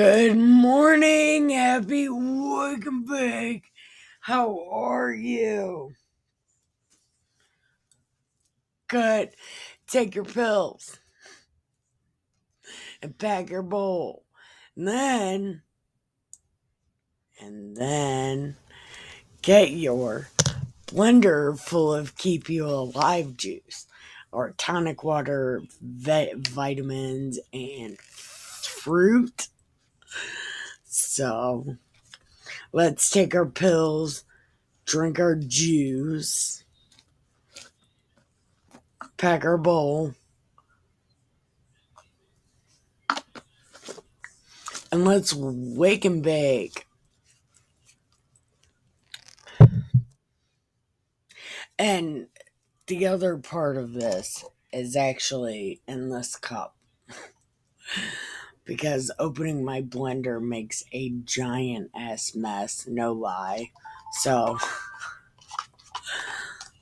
Good morning, happy welcome back. How are you? Good. Take your pills and pack your bowl. And then get your blender full of keep you alive juice or tonic water, vitamins, and fruit. So let's take our pills, drink our juice, pack our bowl, and let's wake and bake. And the other part of this is actually in this cup because opening my blender makes a giant ass mess, no lie. So,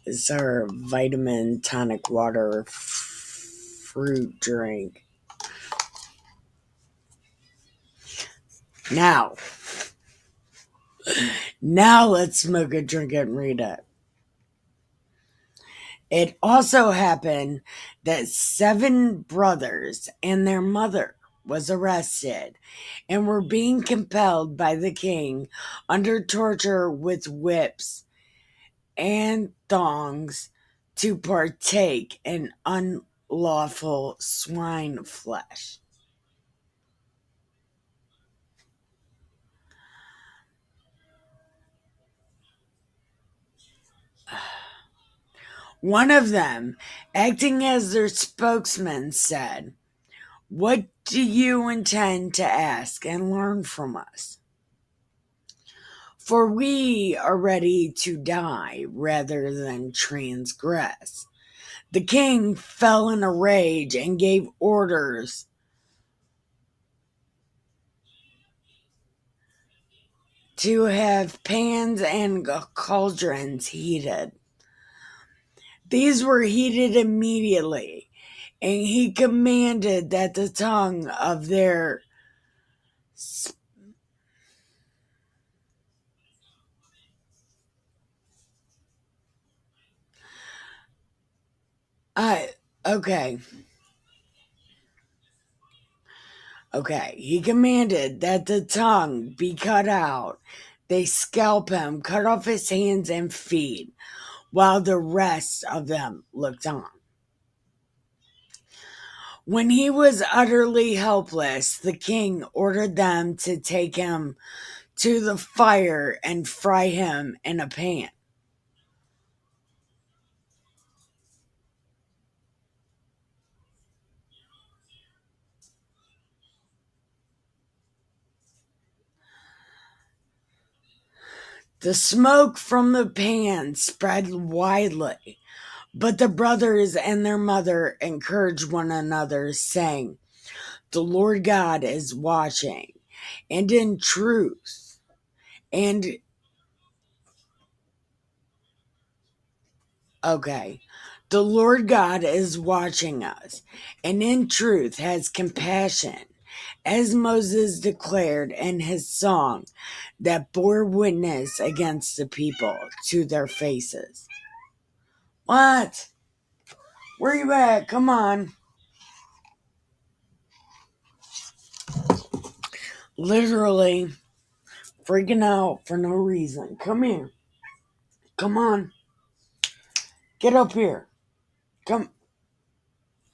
it's our vitamin tonic water fruit drink. Now, let's smoke it, drink it, and read it. It also happened that 7 brothers and their mother was arrested and were being compelled by the king under torture with whips and thongs to partake in unlawful swine flesh. One of them, acting as their spokesman, said, "What do you intend to ask and learn from us? For we are ready to die rather than transgress." The king fell in a rage and gave orders to have pans and cauldrons heated. These were heated immediately, and he commanded that the tongue of their okay. He commanded that the tongue be cut out. They scalp him, cut off his hands and feet, while the rest of them looked on. When he was utterly helpless, the king ordered them to take him to the fire and fry him in a pan. The smoke from the pan spread widely, but the brothers and their mother encouraged one another, saying, "The Lord God is watching, and in truth, and okay, the Lord God is watching us, and in truth has compassion, as Moses declared in his song that bore witness against the people to their faces." What? Where you at? Come on. Literally freaking out for no reason. Come here. Come on. Get up here. Come.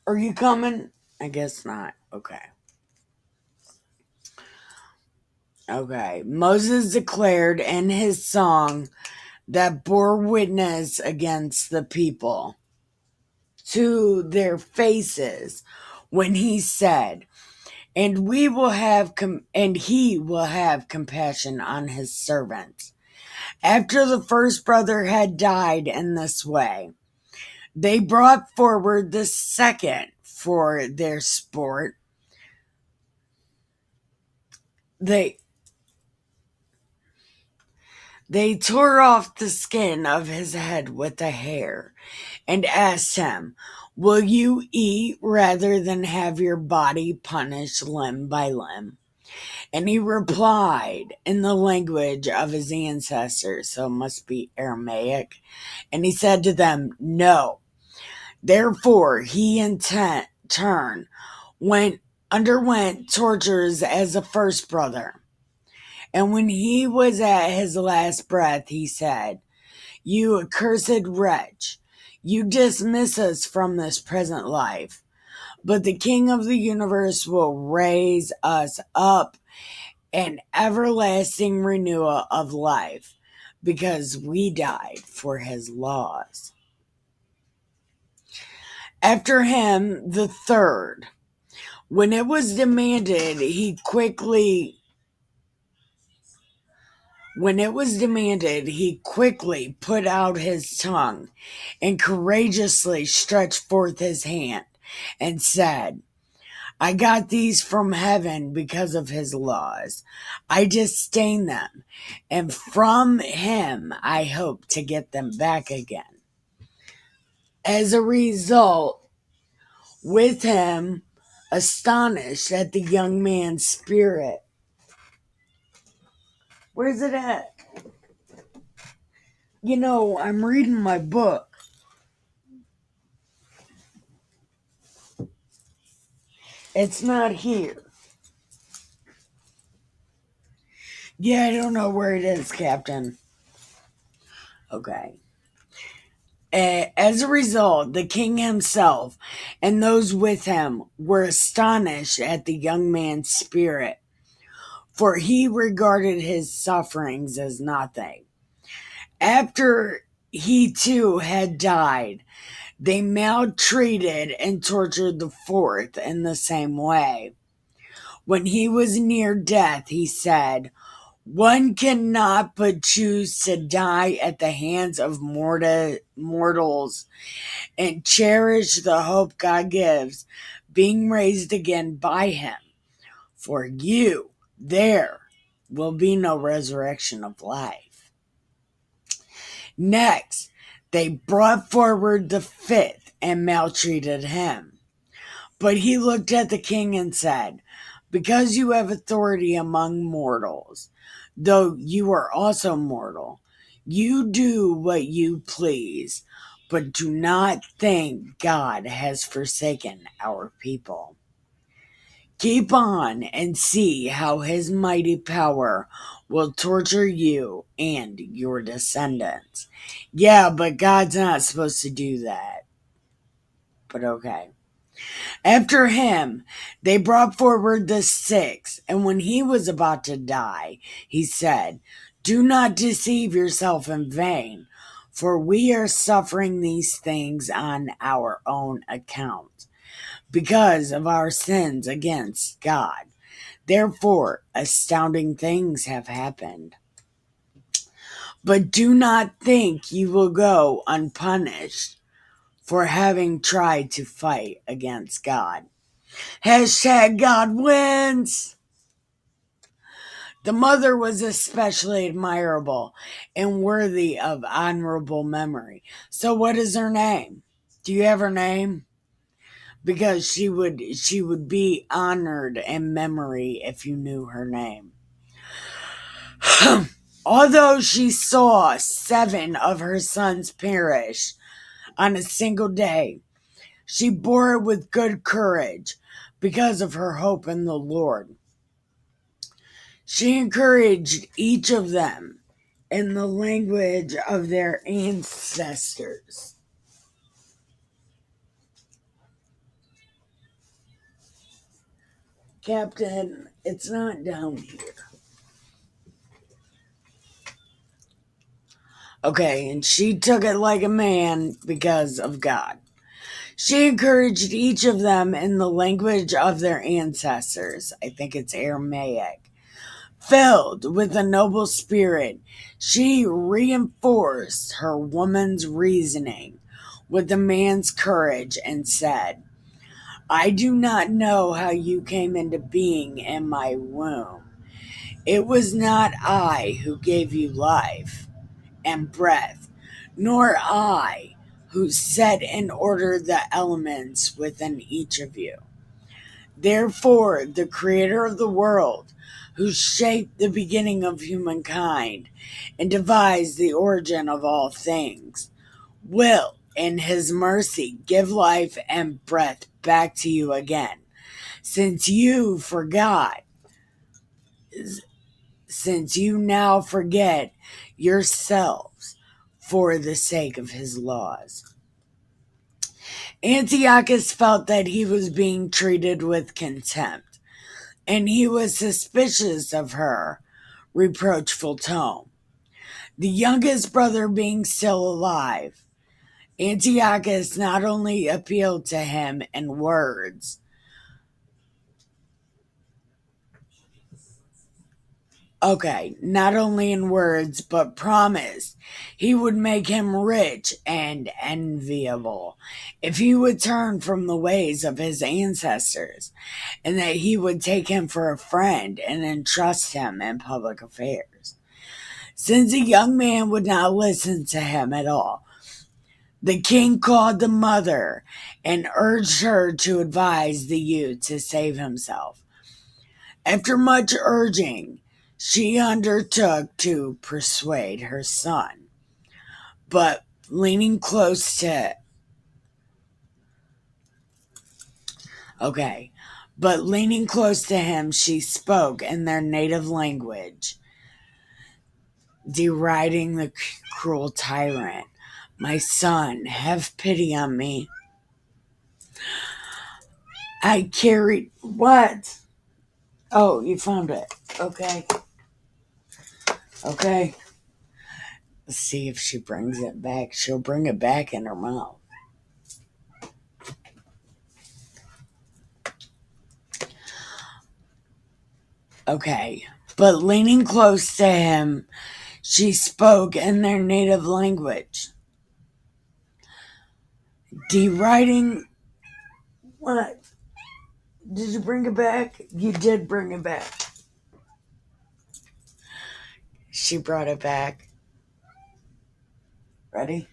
Are you coming? I guess not. Okay. Moses declared in his song that bore witness against the people to their faces when he said, and he will have compassion on his servants. After the first brother had died in this way, they brought forward the second for their sport. They tore off the skin of his head with a hair and asked him, "Will you eat rather than have your body punished limb by limb?" And he replied in the language of his ancestors, so it must be Aramaic. And he said to them, "No." Therefore, he in turn underwent tortures as a first brother. And when he was at his last breath, he said, "You accursed wretch, you dismiss us from this present life, but the King of the universe will raise us up an everlasting renewal of life, because we died for his laws." After him, the third, when it was demanded, he quickly put out his tongue and courageously stretched forth his hand and said, "I got these from heaven because of his laws. I disdain them, and from him I hope to get them back again." As a result, with him, astonished at the young man's spirit. Where's it at? I'm reading my book. It's not here. Yeah, I don't know where it is, Captain. Okay. As a result, the king himself and those with him were astonished at the young man's spirit, for he regarded his sufferings as nothing. After he too had died, they maltreated and tortured the fourth in the same way. When he was near death, he said, "One cannot but choose to die at the hands of mortals and cherish the hope God gives, being raised again by him. For you, there will be no resurrection of life." Next, they brought forward the fifth and maltreated him. But he looked at the king and said, "Because you have authority among mortals, though you are also mortal, you do what you please, but do not think God has forsaken our people. Keep on and see how his mighty power will torture you and your descendants." Yeah, but God's not supposed to do that. But okay. After him, they brought forward the sixth, and when he was about to die, he said, "Do not deceive yourself in vain, for we are suffering these things on our own account, because of our sins against God. Therefore, astounding things have happened. But do not think you will go unpunished for having tried to fight against God." Hashtag God wins. The mother was especially admirable and worthy of honorable memory. So what is her name? Do you have her name? Because she would be honored in memory if you knew her name. Although she saw 7 of her sons perish on a single day, she bore it with good courage because of her hope in the Lord. She encouraged each of them in the language of their ancestors. Captain, it's not down here. Okay, and she took it like a man because of God. She encouraged each of them in the language of their ancestors. I think it's Aramaic. Filled with a noble spirit, she reinforced her woman's reasoning with the man's courage and said, "I do not know how you came into being in my womb. It was not I who gave you life and breath, nor I who set in order the elements within each of you. Therefore, the creator of the world who shaped the beginning of humankind and devised the origin of all things, will, in his mercy, give life and breath back to you again, since you forgot, since you now forget yourselves for the sake of his laws. Antiochus felt that he was being treated with contempt, and he was suspicious of her reproachful tone. The youngest brother being still alive, Antiochus not only appealed to him in words, not only in words, but promised he would make him rich and enviable if he would turn from the ways of his ancestors, and that he would take him for a friend and entrust him in public affairs. Since the young man would not listen to him at all, the king called the mother and urged her to advise the youth to save himself. After much urging, she undertook to persuade her son, but leaning close to but leaning close to him, she spoke in their native language, deriding the cruel tyrant. "My son, have pity on me. I carried..." What? Oh, you found it. Okay. Let's see if she brings it back. She'll bring it back in her mouth. Okay. But leaning close to him, she spoke in their native language, deriding... What? Did you bring it back? You did bring it back. She brought it back. Ready?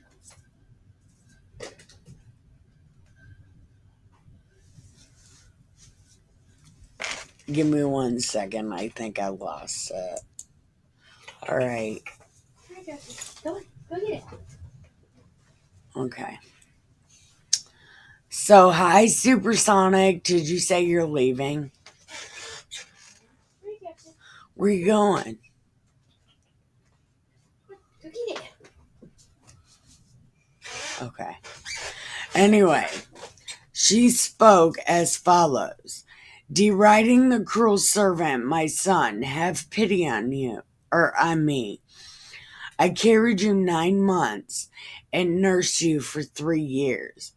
Give me 1 second. I think I lost it. All right. Go get it. Okay. So, hi, Supersonic. Did you say you're leaving? Where are you going? Go get it. Okay. Anyway, she spoke as follows. "Deriding the cruel servant, my son, have pity on you, or on me. I carried you 9 months and nursed you for 3 years,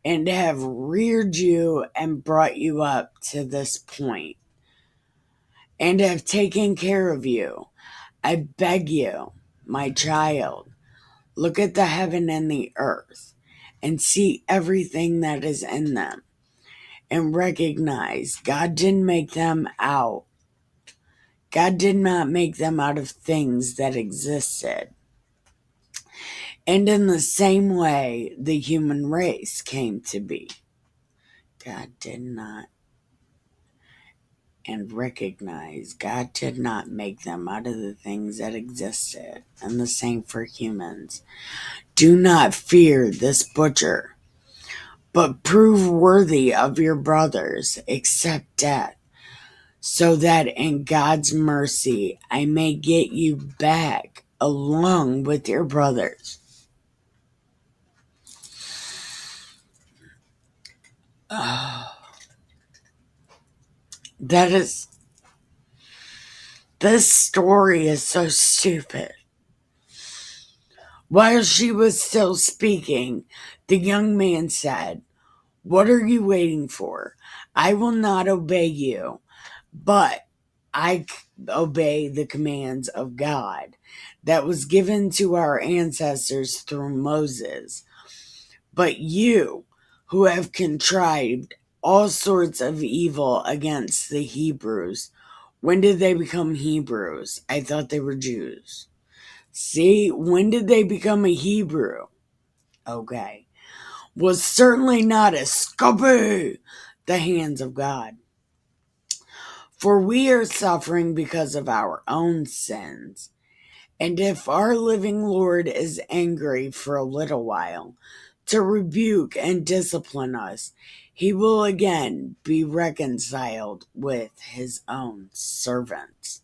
and have reared you and brought you up to this point, and have taken care of you. I beg you, my child, look at the heaven and the earth, and see everything that is in them, and recognize God didn't make them out. God did not make them out of things that existed. And in the same way, the human race came to be. God did not, and recognize God did not make them out of the things that existed. And the same for humans. Do not fear this butcher, but prove worthy of your brothers, accept death, so that in God's mercy I may get you back along with your brothers." Oh, this story is so stupid. While she was still speaking, the young man said, "What are you waiting for? I will not obey you, but I obey the commands of God that was given to our ancestors through Moses. But you, who have contrived all sorts of evil against the Hebrews," when did they become Hebrews? I thought they were Jews. See, when did they become a Hebrew? Okay. "Was certainly not escape the hands of God. For we are suffering because of our own sins. And if our living Lord is angry for a little while to rebuke and discipline us, he will again be reconciled with his own servants.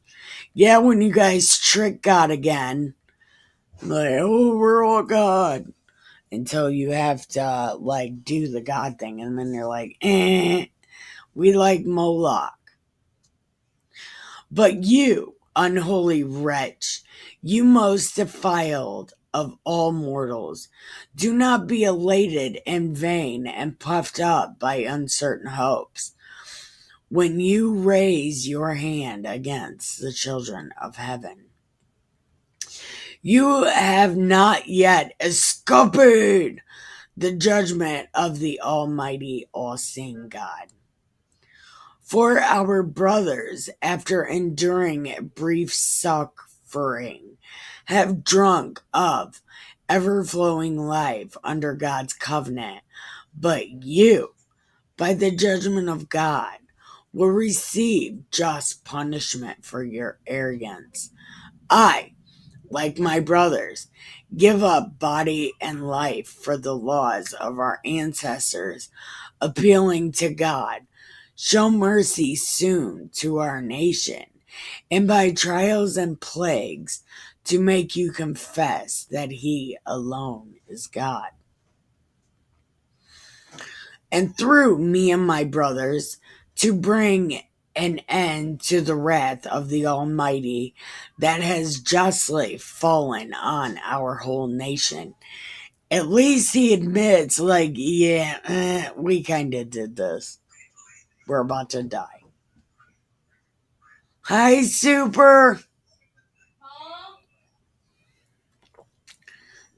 Yeah, when you guys trick God again, like, oh, we're all God, until you have to, like, do the God thing, and then you're like, we like Moloch. But you, unholy wretch, you most defiled of all mortals, do not be elated and vain and puffed up by uncertain hopes when you raise your hand against the children of heaven. You have not yet escaped the judgment of the Almighty, all-seeing God. For our brothers, after enduring brief suffering, have drunk of ever-flowing life under God's covenant. But you, by the judgment of God, will receive just punishment for your arrogance. I, like my brothers, give up body and life for the laws of our ancestors, appealing to God. Show mercy soon to our nation, and by trials and plagues to make you confess that he alone is God. And through me and my brothers, to bring an end to the wrath of the Almighty that has justly fallen on our whole nation. At least he admits, like, yeah, we kind of did this. We're about to die. Hi, Super.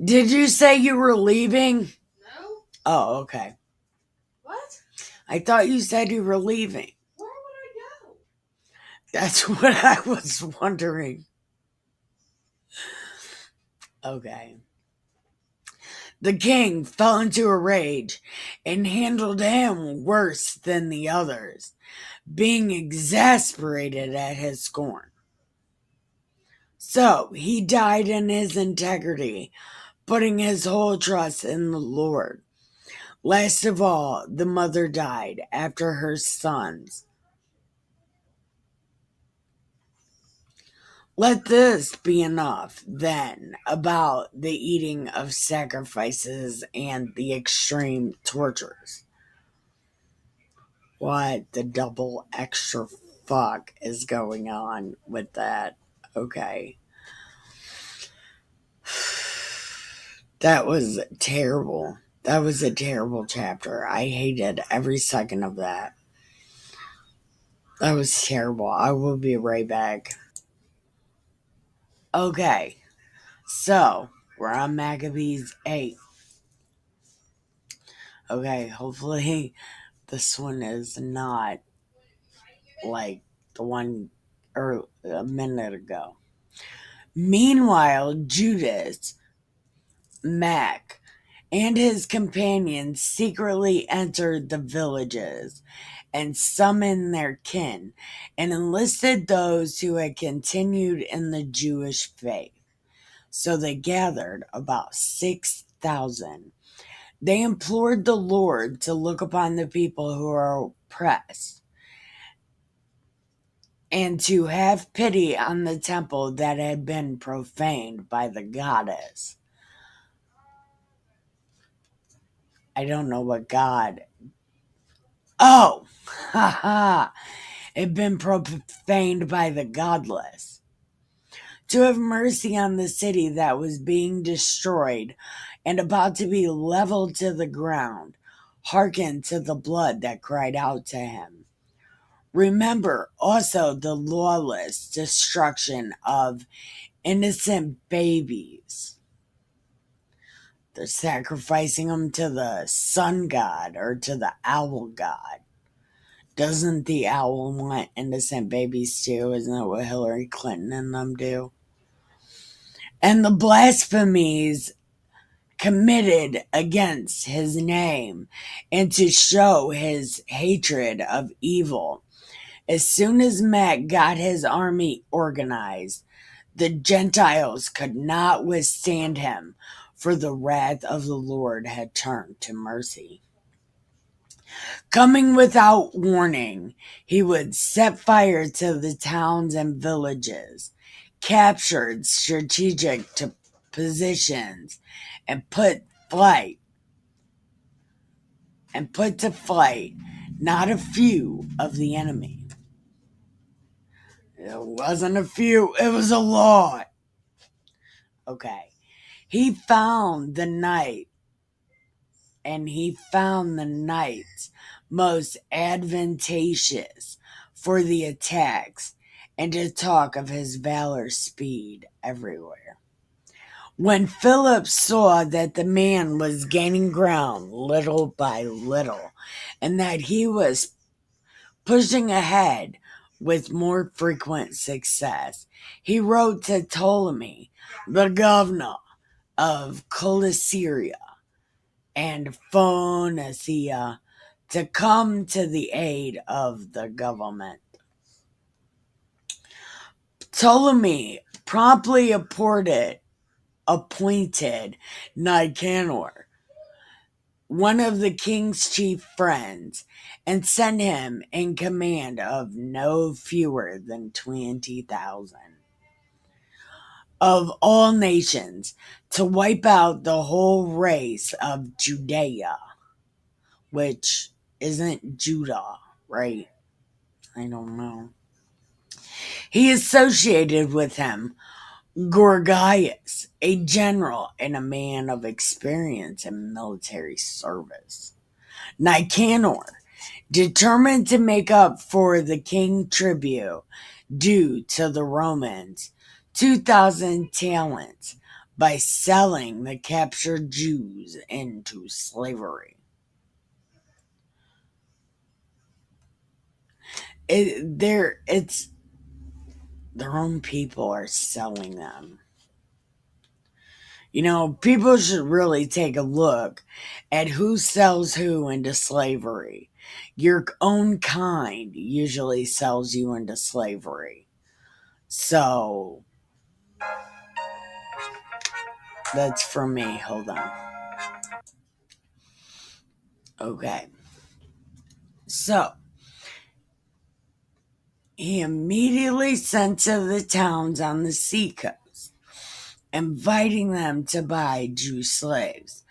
Did you say you were leaving? No. Oh, okay. What? I thought you said you were leaving. Where would I go? That's what I was wondering. Okay. The king fell into a rage and handled him worse than the others, being exasperated at his scorn. So he died in his integrity, putting his whole trust in the Lord. Last of all, the mother died after her sons. Let this be enough, then, about the eating of sacrifices and the extreme tortures. What the double extra fuck is going on with that? Okay. That was terrible. That was a terrible chapter. I hated every second of that. That was terrible. I will be right back. Okay. So, we're on Maccabees 8. Okay, hopefully this one is not like the one a minute ago. Meanwhile, Judas Mac and his companions secretly entered the villages and summoned their kin and enlisted those who had continued in the Jewish faith. So they gathered about 6,000. They implored the Lord to look upon the people who are oppressed and to have pity on the temple that had been profaned by the goddess. I don't know what God. Oh, haha. Had been profaned by the godless. To have mercy on the city that was being destroyed and about to be leveled to the ground. Hearken to the blood that cried out to him. Remember also the lawless destruction of innocent babies. They're sacrificing them to the sun god or to the owl god. Doesn't the owl want innocent babies too? Isn't that what Hillary Clinton and them do? And the blasphemies committed against his name, and to show his hatred of evil, As soon as Mac got his army organized, the Gentiles could not withstand him, for the wrath of the Lord had turned to mercy. Coming without warning, he would set fire to the towns and villages, captured strategic positions, and put to flight not a few of the enemy. It wasn't a few, it was a lot. Okay. He found the night most advantageous for the attacks, and to talk of his valor speed everywhere. When Philip saw that the man was gaining ground little by little, and that he was pushing ahead with more frequent success, he wrote to Ptolemy, the governor of Coelesyria and Phoenicia, to come to the aid of the government. Ptolemy promptly appointed Nicanor, one of the king's chief friends, and sent him in command of no fewer than 20,000 of all nations to wipe out the whole race of Judea, which isn't Judah, right? I don't know. He associated with him Gorgias, a general and a man of experience in military service. Nicanor, determined to make up for the king tribute due to the Romans, 2,000 talents, by selling the captured Jews into slavery. It's their own people are selling them. You know, people should really take a look at who sells who into slavery. Your own kind usually sells you into slavery. So, that's for me. Hold on. Okay. So, he immediately sent to the towns on the seacoast, inviting them to buy Jew slaves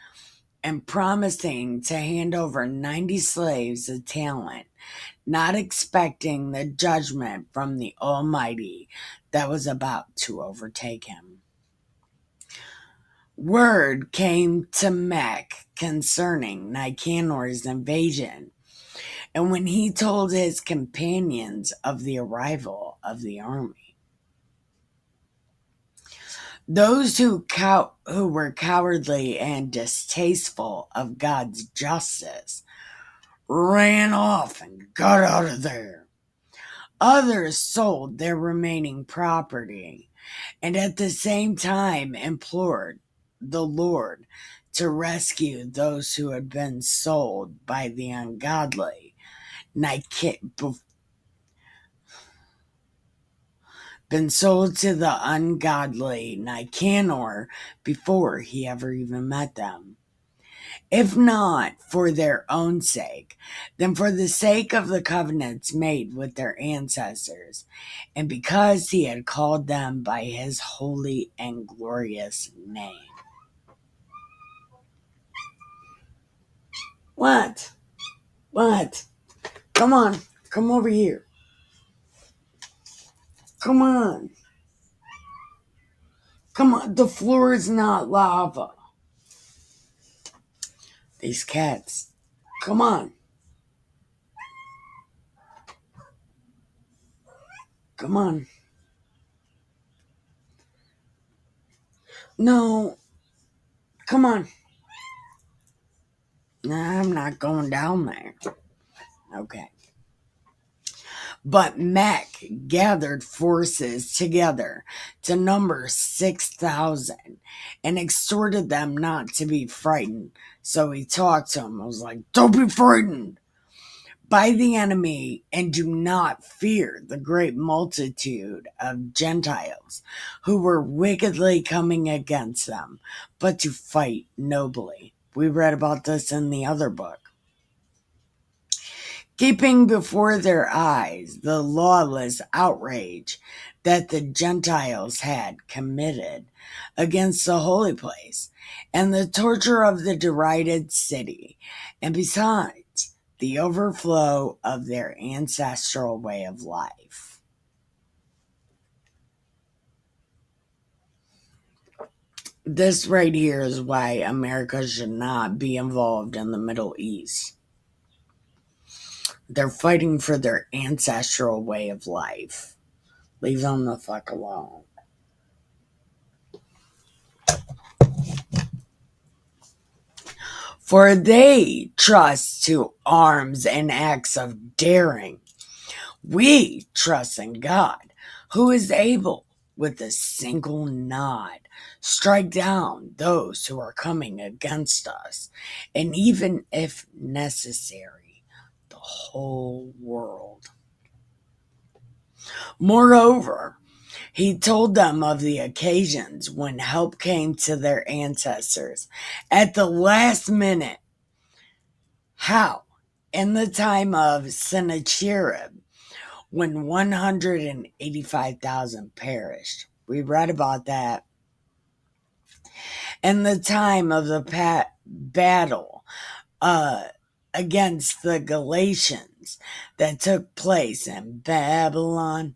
and promising to hand over 90 slaves a talent, not expecting the judgment from the Almighty that was about to overtake him. Word came to Mac concerning Nicanor's invasion, and when he told his companions of the arrival of the army, those who were cowardly and distasteful of God's justice ran off and got out of there. Others sold their remaining property and at the same time implored the Lord to rescue those who had been sold by the ungodly, been sold to the ungodly Nicanor before he ever even met them. If not for their own sake, then for the sake of the covenants made with their ancestors, and because he had called them by his holy and glorious name. What? What? Come on. Come over here. Come on. Come on. The floor is not lava. These cats. Come on. Come on. No. Come on. Nah, I'm not going down there. Okay. But Mac gathered forces together to number 6,000 and exhorted them not to be frightened. So he talked to them. I was like, don't be frightened. by the enemy, and do not fear the great multitude of Gentiles who were wickedly coming against them, but to fight nobly. We read about this in the other book. Keeping before their eyes the lawless outrage that the Gentiles had committed against the holy place, and the torture of the derided city, and besides, the overflow of their ancestral way of life. This right here is why America should not be involved in the Middle East. They're fighting for their ancestral way of life. Leave them the fuck alone. For they trust to arms and acts of daring. We trust in God, who is able, with a single nod, strike down those who are coming against us, and even if necessary, the whole world. Moreover, he told them of the occasions when help came to their ancestors at the last minute. How? In the time of Sennacherib, when 185,000 perished. We read about that. In the time of the battle uh, against the Galatians that took place in Babylon,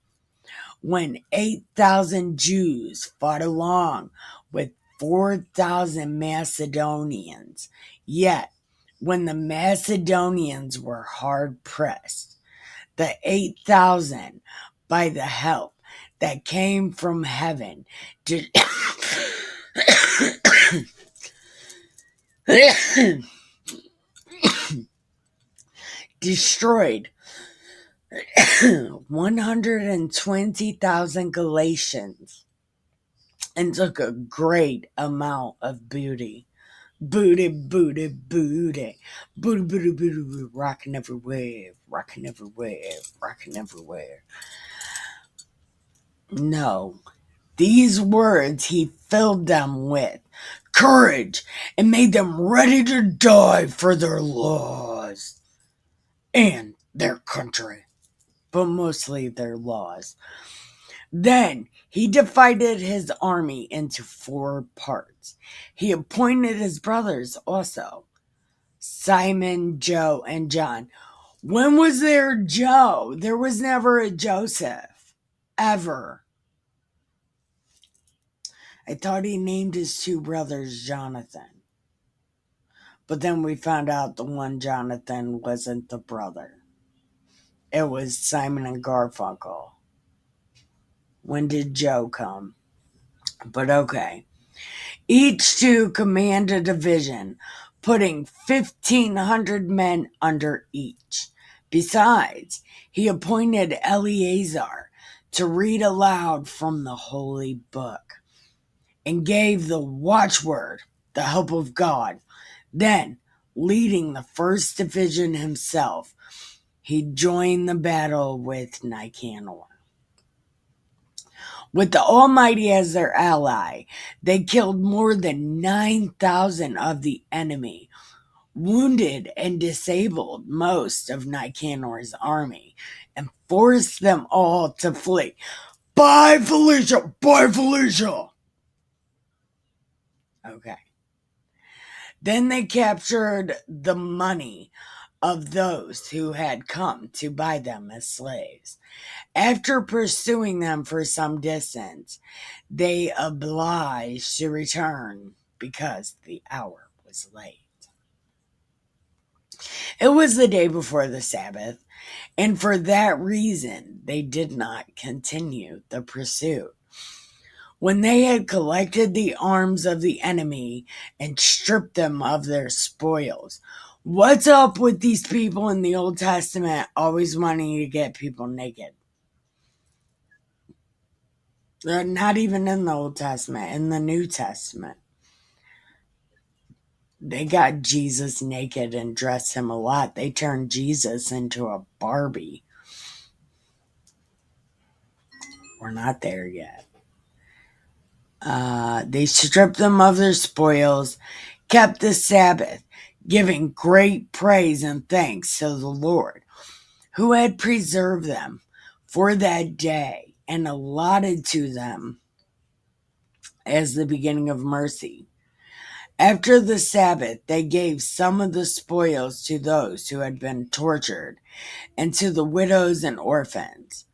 when 8,000 Jews fought along with 4,000 Macedonians. Yet, when the Macedonians were hard pressed, the 8,000, by the help that came from heaven, destroyed 120,000 Galatians and took a great amount of booty. Booty, booty, booty. Booty, booty, booty, booty. Rocking everywhere, rocking everywhere, rocking everywhere. No. These words he filled them with courage and made them ready to die for their laws and their country, but mostly their laws. Then he divided his army into 4 parts. He appointed his brothers also, Simon, Joe, and John. When was there Joe? There was never a Joseph. Ever. I thought he named his 2 brothers Jonathan. But then we found out the one Jonathan wasn't the brother. It was Simon and Garfunkel. When did Joe come? But okay. Each 2 command a division, putting 1,500 men under each. Besides, he appointed Eleazar to read aloud from the holy book, and gave the watchword, the help of God. Then, leading the first division himself, he joined the battle with Nicanor. With the Almighty as their ally, they killed more than 9,000 of the enemy, wounded and disabled most of Nicanor's army, and forced them all to flee. Bye, Felicia! Bye, Felicia! Okay. Then they captured the money of those who had come to buy them as slaves. After pursuing them for some distance, they obliged to return because the hour was late. It was the day before the Sabbath, and for that reason they did not continue the pursuit. When they had collected the arms of the enemy and stripped them of their spoils. What's up with these people in the Old Testament always wanting to get people naked? They're not even in the Old Testament, in the New Testament. They got Jesus naked and dressed him a lot. They turned Jesus into a Barbie. We're not there yet. They stripped them of their spoils, kept the Sabbath, giving great praise and thanks to the Lord, who had preserved them for that day and allotted to them as the beginning of mercy. After the Sabbath, they gave some of the spoils to those who had been tortured and to the widows and orphans,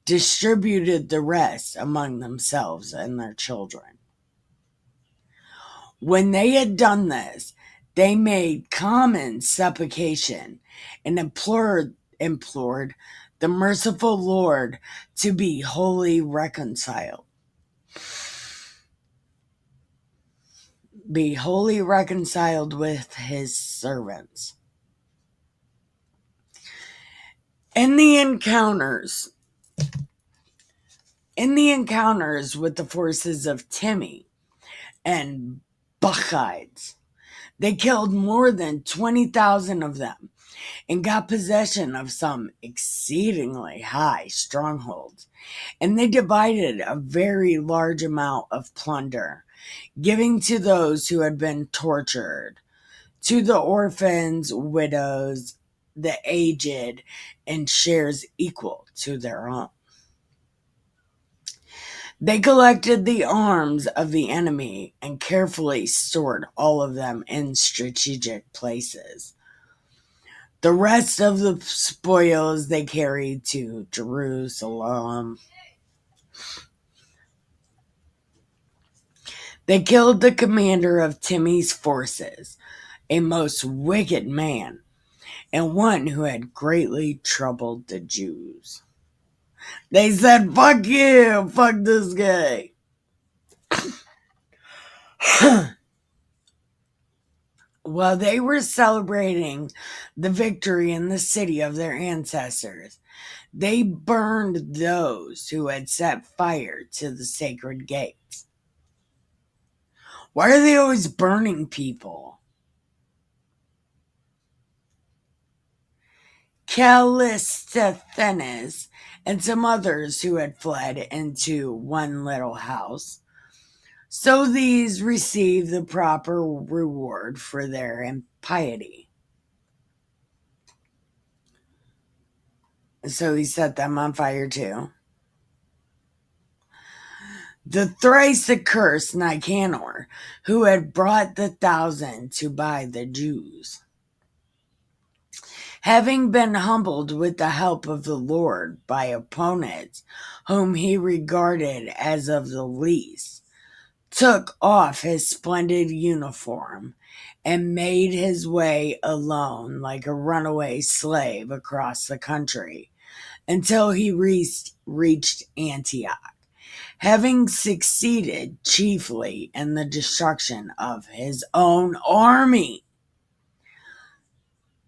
distributed the rest among themselves and their children. When they had done this, they made common supplication and implored the merciful Lord to be wholly reconciled. Be wholly reconciled with his servants. In the encounters, with the forces of Timmy and Buckhides, they killed more than 20,000 of them and got possession of some exceedingly high strongholds. And they divided a very large amount of plunder, giving to those who had been tortured, to the orphans, widows, the aged, and shares equal to their own. They collected the arms of the enemy and carefully stored all of them in strategic places. The rest of the spoils they carried to Jerusalem. They killed the commander of Timmy's forces, a most wicked man, and one who had greatly troubled the Jews. They said, fuck you, fuck this guy. While they were celebrating the victory in the city of their ancestors, they burned those who had set fire to the sacred gates. Why are they always burning people? Callisthenes and some others who had fled into one little house. So these received the proper reward for their impiety. So he set them on fire too. The thrice accursed Nicanor, who had brought the 1,000 to buy the Jews, having been humbled with the help of the Lord by opponents whom he regarded as of the least, took off his splendid uniform and made his way alone like a runaway slave across the country until he reached Antioch, having succeeded chiefly in the destruction of his own army.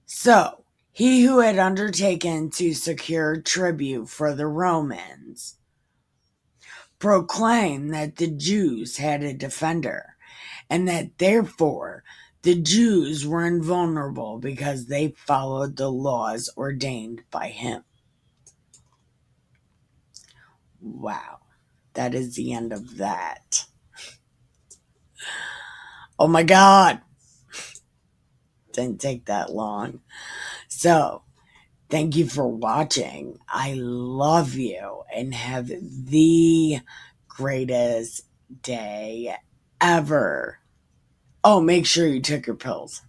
So, he who had undertaken to secure tribute for the Romans proclaimed that the Jews had a defender, and that therefore the Jews were invulnerable because they followed the laws ordained by him. Wow, that is the end of that. Oh my God. Didn't take that long. So, thank you for watching. I love you and have the greatest day ever. Oh, make sure you took your pills.